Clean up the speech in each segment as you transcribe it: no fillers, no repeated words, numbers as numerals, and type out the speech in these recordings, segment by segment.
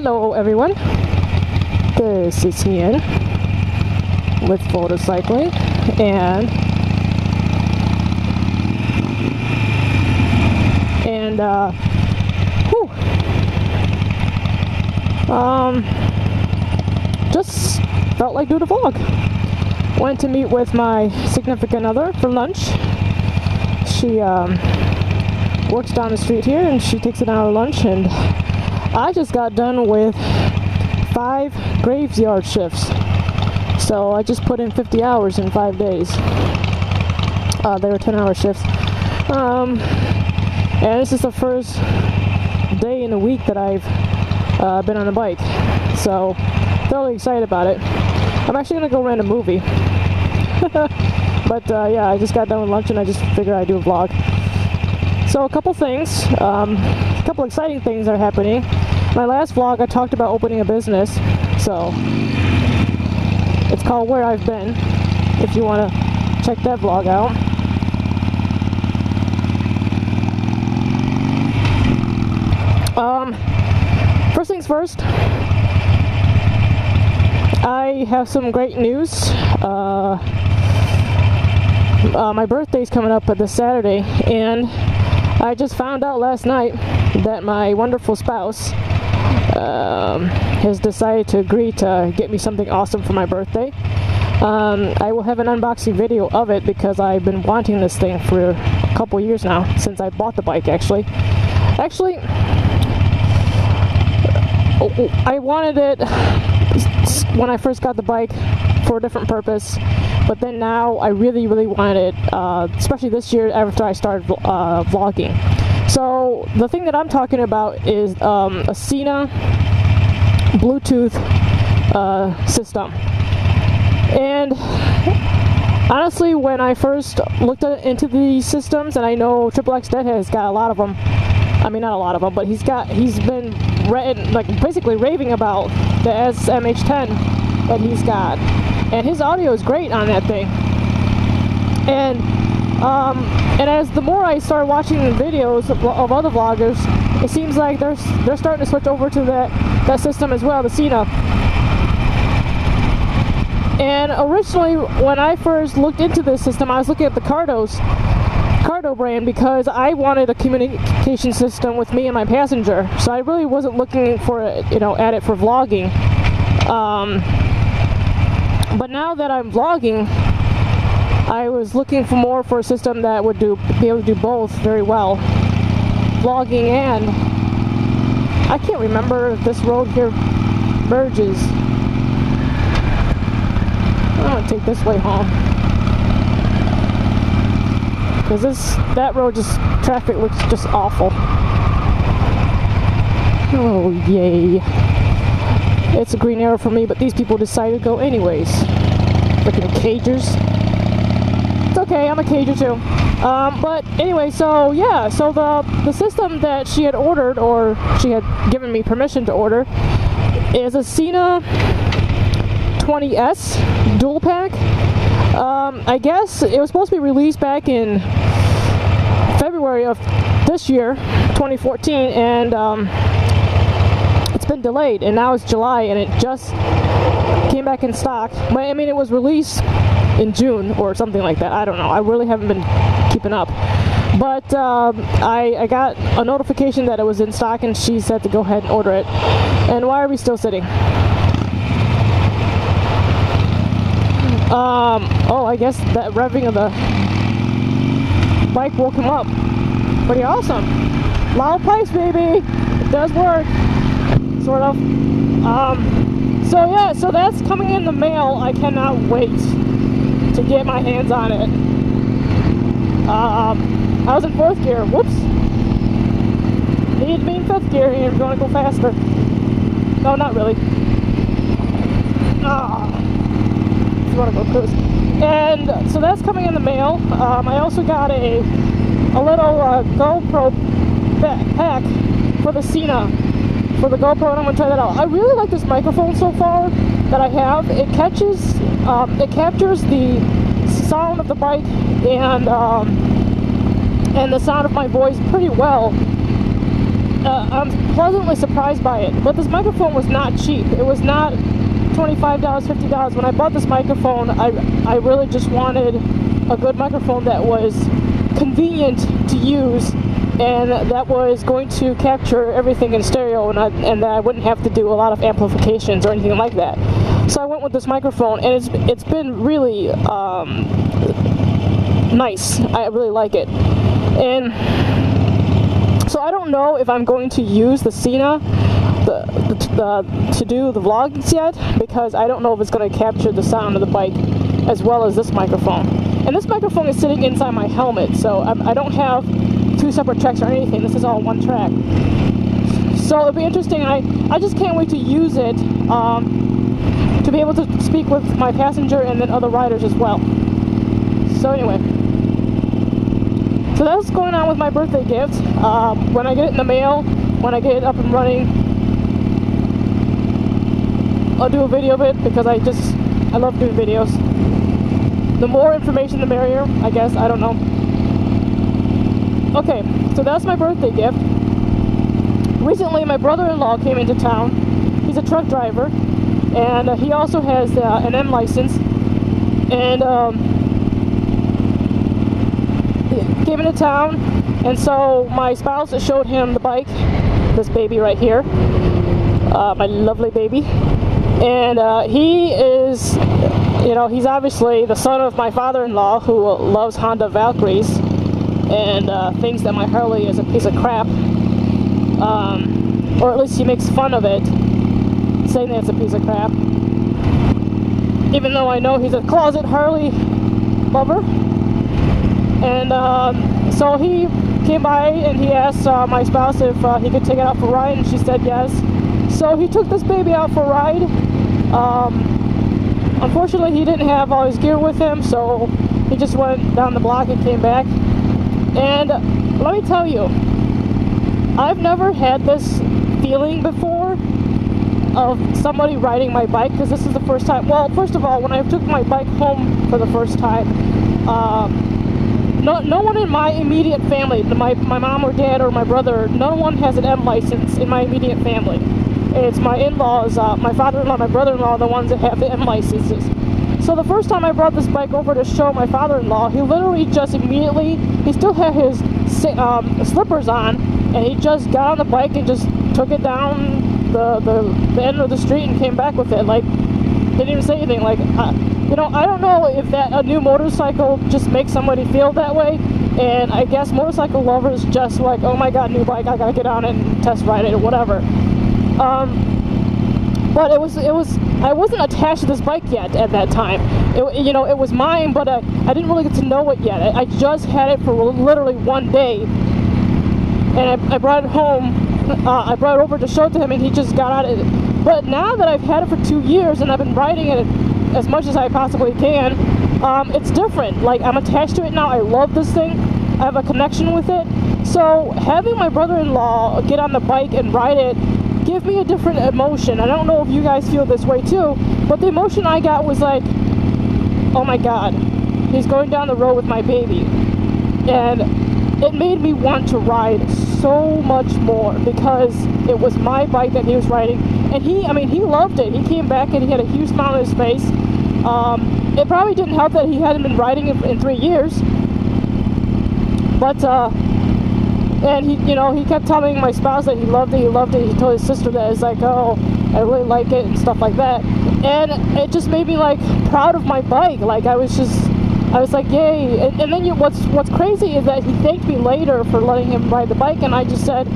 Hello everyone, this is Ian with Motorcycling, and just felt like doing a vlog. Went to meet with my significant other for lunch. She works down the street here and she takes an hour lunch, and I just got done with 5 graveyard shifts. So I just put in 50 hours in 5 days. They were 10-hour shifts. And this is the first day in a week that I've been on a bike. So, totally excited about it. I'm actually going to go rent a movie. But yeah, I just got done with lunch and I just figured I'd do a vlog. So a couple things, a couple exciting things are happening. My last vlog I talked about opening a business, so it's called Where I've Been, if you want to check that vlog out. First things first, I have some great news. My birthday's coming up this Saturday, and I just found out last night that my wonderful spouse has decided to agree to get me something awesome for my birthday. I will have an unboxing video of it because I've been wanting this thing for a couple years now, since I bought the bike actually. I wanted it when I first got the bike for a different purpose, but then now I really wanted it, especially this year after I started vlogging. So the thing that I'm talking about is a Sena Bluetooth system. And honestly, when I first looked into these systems, and I know XXX Dead has got a lot of them, I mean not a lot of them, but he's been basically raving about the SMH10 that he's got, and his audio is great on that thing. And as the more I started watching the videos of other vloggers, it seems like they're starting to switch over to that system as well, the Sena. And originally, when I first looked into this system, I was looking at the Cardo brand because I wanted a communication system with me and my passenger. So I really wasn't looking for at it for vlogging. But now that I'm vlogging, I was looking for a system that would be able to do both very well, vlogging and I can't remember if this road here merges. I'm gonna take this way home because that road traffic looks just awful. Oh yay! It's a green arrow for me, but these people decided to go anyways. Freaking cagers. It's okay, I'm a cager too. But anyway, so yeah, so the system that she had ordered, or she had given me permission to order, is a Sena 20S dual pack. I guess it was supposed to be released back in February of this year, 2014, and it's been delayed, and now it's July, and it just came back in stock. I mean, it was released in June or something like that. I don't know. I really haven't been keeping up. But I got a notification that it was in stock, and she said to go ahead and order it. And why are we still sitting? Oh, I guess that revving of the bike woke him up. Pretty awesome. Loud pipes, baby. It does work. Sort of. So yeah, so that's coming in the mail. I cannot wait to get my hands on it. I was in 4th gear. Whoops. Need to be in 5th gear here if you want to go faster. No, not really. Want to go cruise. And so that's coming in the mail. I also got a little GoPro pack for the Sena, for the GoPro, and I'm going to try that out. I really like this microphone so far that I have. It captures the sound of the bike and the sound of my voice pretty well. I'm pleasantly surprised by it. But this microphone was not cheap. It was not $25, $50. When I bought this microphone, I really just wanted a good microphone that was convenient to use and that was going to capture everything in stereo, and that I wouldn't have to do a lot of amplifications or anything like that. So I went with this microphone, and it's been really nice. I really like it. And so I don't know if I'm going to use the Cena to do the vlogs yet, because I don't know if it's going to capture the sound of the bike as well as this microphone. And this microphone is sitting inside my helmet, so I don't have two separate tracks or anything. This is all one track. So it'll be interesting. I just can't wait to use it to be able to speak with my passenger and then other riders as well. So anyway, so that's what's going on with my birthday gift. When I get it in the mail, when I get it up and running, I'll do a video of it, because I love doing videos. The more information the merrier, I guess. I don't know. Okay, so that's my birthday gift. Recently, my brother-in-law came into town. He's a truck driver, and he also has an M license. And he came into town, and so my spouse showed him the bike, this baby right here, my lovely baby. And he is, he's obviously the son of my father-in-law, who loves Honda Valkyries and thinks that my Harley is a piece of crap. Or at least he makes fun of it, saying that it's a piece of crap. Even though I know he's a closet Harley lover. And so he came by and he asked my spouse if he could take it out for a ride, and she said yes. So he took this baby out for a ride. Unfortunately, he didn't have all his gear with him, so he just went down the block and came back. And let me tell you, I've never had this feeling before of somebody riding my bike, because this is the first time. Well, first of all, when I took my bike home for the first time, no one in my immediate family, my mom or dad or my brother, no one has an M license in my immediate family. It's my in-laws, my father-in-law, my brother-in-law, the ones that have the M licenses. So the first time I brought this bike over to show my father-in-law, he literally just immediately, he still had his slippers on, and he just got on the bike and just took it down the end of the street and came back with it. Like, didn't even say anything. Like, I don't know if a new motorcycle just makes somebody feel that way. And I guess motorcycle lovers just like, oh my god, new bike, I gotta get on it and test ride it or whatever. But I wasn't attached to this bike yet at that time. It was mine, but I didn't really get to know it yet. I just had it for literally one day, and I brought it home. I brought it over to show it to him, and he just got on it. But now that I've had it for 2 years and I've been riding it as much as I possibly can, it's different. Like, I'm attached to it now. I love this thing. I have a connection with it. So having my brother-in-law get on the bike and ride it give me a different emotion. I don't know if you guys feel this way too, but the emotion I got was like, oh my god, he's going down the road with my baby. And it made me want to ride so much more, because it was my bike that he was riding. And he loved it. He came back and he had a huge smile on his face. It probably didn't help that he hadn't been riding it in 3 years. But, and he kept telling my spouse that he loved it. He told his sister that. It's like, oh, I really like it and stuff like that. And it just made me like proud of my bike. Like, I was like, yay. And then what's crazy is that he thanked me later for letting him ride the bike, and I said,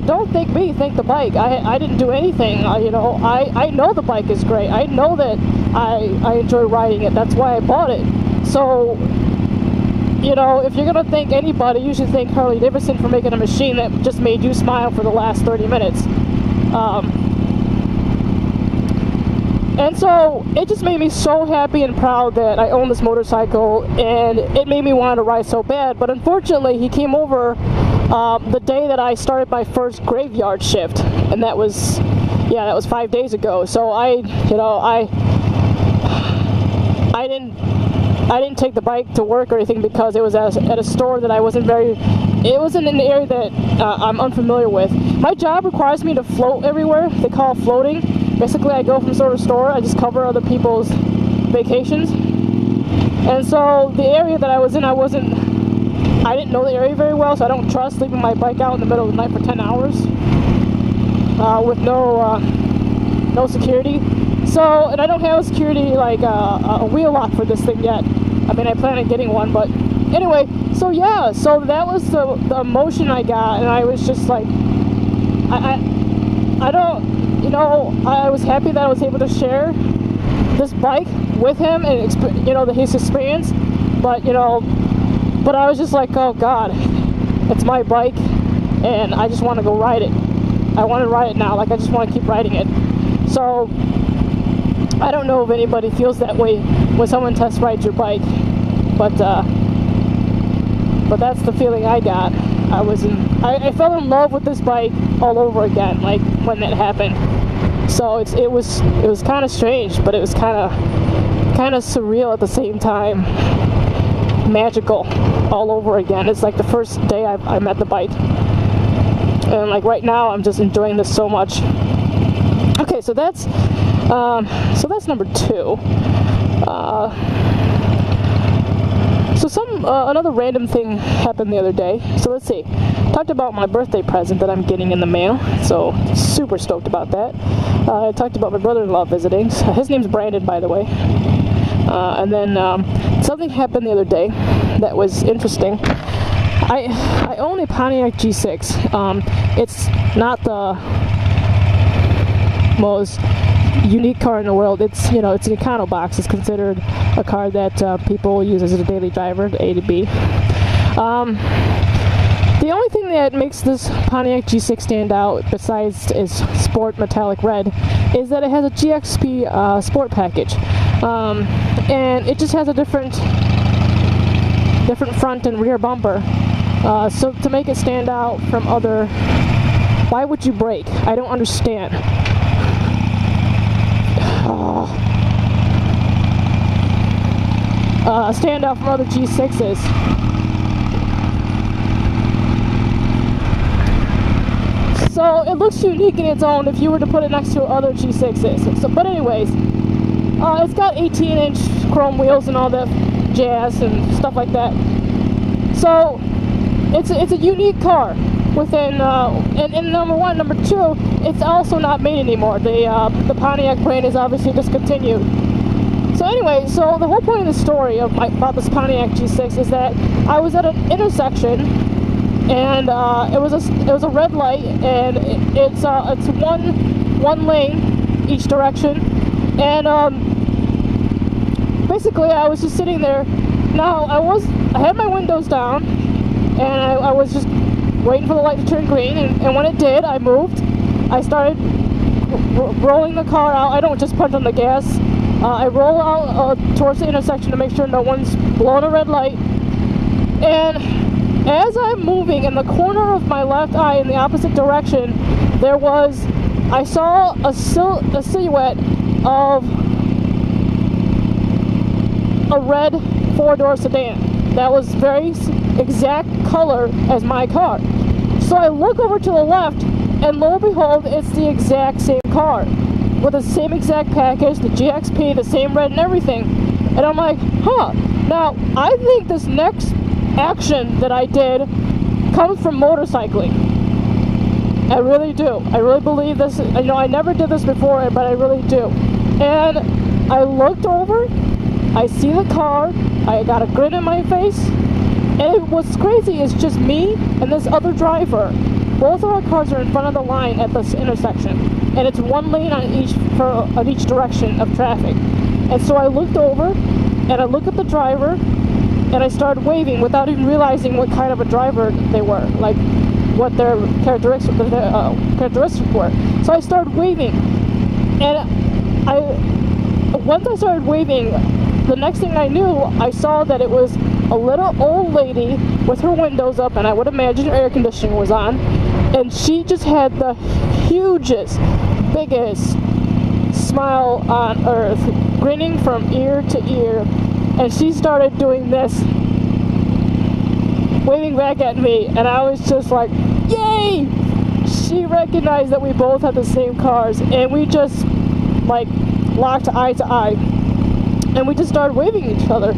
don't thank me, thank the bike. I didn't do anything. I know the bike is great. I know that I enjoy riding it. That's why I bought it. So, if you're going to thank anybody, you should thank Harley Davidson for making a machine that just made you smile for the last 30 minutes. And so it just made me so happy and proud that I own this motorcycle, and it made me want to ride so bad. But unfortunately, he came over the day that I started my first graveyard shift, and that was 5 days ago. So I I didn't take the bike to work or anything because it was at a store that I wasn't it wasn't in an area that I'm unfamiliar with. My job requires me to float everywhere. They call it floating. Basically, I go from store to store. I just cover other people's vacations. And so the area that I was in, I didn't know the area very well, so I don't trust leaving my bike out in the middle of the night for 10 hours with no security. So, and I don't have a security, like a wheel lock for this thing yet. I mean, I plan on getting one, but anyway, so yeah, so that was the emotion I got, and I was just like, I was happy that I was able to share this bike with him and, his experience, but I was just like, oh God, it's my bike, and I just want to go ride it. I want to ride it now, like I just want to keep riding it. So, I don't know if anybody feels that way when someone test rides your bike, but that's the feeling I got. I fell in love with this bike all over again, like when that happened. So it was kind of strange, but it was kind of surreal at the same time, magical all over again. It's like the first day I met the bike, and like right now I'm just enjoying this so much. Okay, so that's number 2. So another random thing happened the other day. So let's see. Talked about my birthday present that I'm getting in the mail. So super stoked about that. I talked about my brother-in-law visiting. His name's Brandon, by the way. And then something happened the other day that was interesting. I own a Pontiac G6. It's not the most unique car in the world. It's an econo box. It's considered a car that people use as a daily driver, A to B. The only thing that makes this Pontiac G6 stand out, besides its sport metallic red, is that it has a GXP sport package, and it just has a different front and rear bumper. So to make it stand out from other, why would you brake? I don't understand. Stand out from other G6s. So it looks unique in its own if you were to put it next to other G6s. So, but anyways, it's got 18-inch chrome wheels and all that jazz and stuff like that. So it's a unique car. Within and number 1, number 2, it's also not made anymore. The Pontiac brand is obviously discontinued. So anyway, so the whole point of the story about this Pontiac G6 is that I was at an intersection, and it was a red light, and it's one lane each direction, and basically I was just sitting there. Now I had my windows down, and I was just waiting for the light to turn green, and when it did, I moved. I started rolling the car out. I don't just punch on the gas. I roll out towards the intersection to make sure no one's blowing a red light. And as I'm moving, in the corner of my left eye in the opposite direction, I saw a silhouette of a red 4-door sedan that was very exact color as my car. So I look over to the left, and lo and behold, it's the exact same car with the same exact package, the GXP, the same red and everything. And I'm like, huh. Now, I think this next action that I did comes from motorcycling. I really do. I really believe this. I never did this before, but I really do. And I looked over, I see the car, I got a grin in my face, and what's crazy is just me and this other driver. Both of our cars are in front of the line at this intersection, and it's one lane on each direction of traffic. And so I looked over, and I looked at the driver, and I started waving without even realizing what kind of a driver they were, like what their characteristics were. So I started waving, and once I started waving, the next thing I knew, I saw that it was a little old lady with her windows up, and I would imagine her air conditioning was on, and she just had the hugest, biggest smile on earth, grinning from ear to ear, and she started doing this, waving back at me, and I was just like, yay! She recognized that we both had the same cars, and we just like locked eye to eye, and we just started waving at each other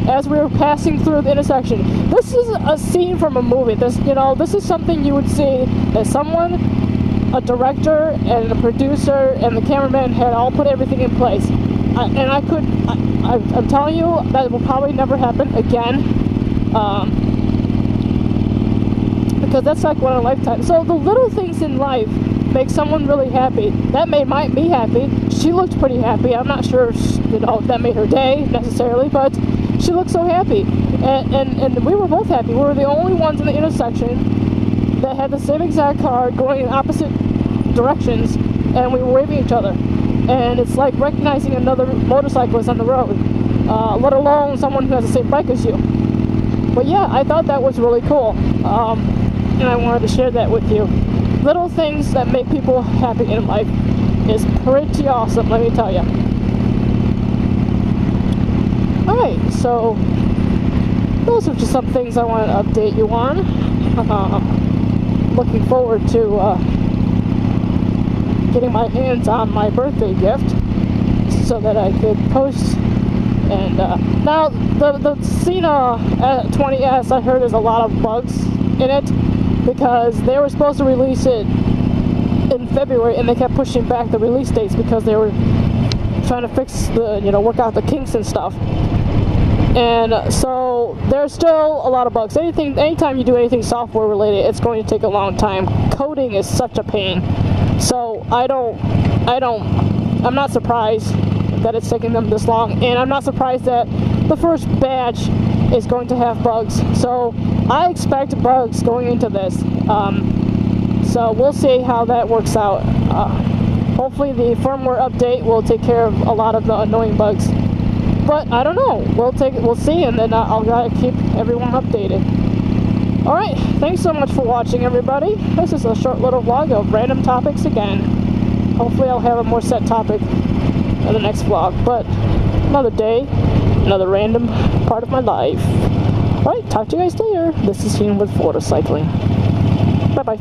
as we were passing through the intersection. This is a scene from a movie. This is something you would see that someone, a director and a producer and the cameraman had all put everything in place. I'm telling you, that will probably never happen again. Because that's like one in a lifetime. So the little things in life make someone really happy. That made me happy. She looked pretty happy. I'm not sure, that made her day necessarily, but she looked so happy. And we were both happy. We were the only ones in the intersection that had the same exact car going in opposite directions, and we were waving at each other. And it's like recognizing another motorcyclist on the road, let alone someone who has the same bike as you. But yeah, I thought that was really cool. And I wanted to share that with you. Little things that make people happy in life is pretty awesome, let me tell you. Alright, so those are just some things I wanted to update you on. Looking forward to getting my hands on my birthday gift so that I could post. And now the Cena 20S, I heard there's a lot of bugs in it, because they were supposed to release it in February, and they kept pushing back the release dates because they were trying to fix work out the kinks and stuff. And so there's still a lot of bugs. Anytime you do anything software related, it's going to take a long time. Coding is such a pain. So I'm not surprised that it's taking them this long, and I'm not surprised that the first batch is going to have bugs. So I expect bugs going into this. So we'll see how that works out. Hopefully the firmware update will take care of a lot of the annoying bugs. But I don't know. We'll see, and then I'll gotta keep everyone updated. Alright, thanks so much for watching, everybody. This is a short little vlog of random topics again. Hopefully I'll have a more set topic in the next vlog. But another day, another random part of my life. Alright, talk to you guys later. This is Ian with VotoCycling. Bye-bye.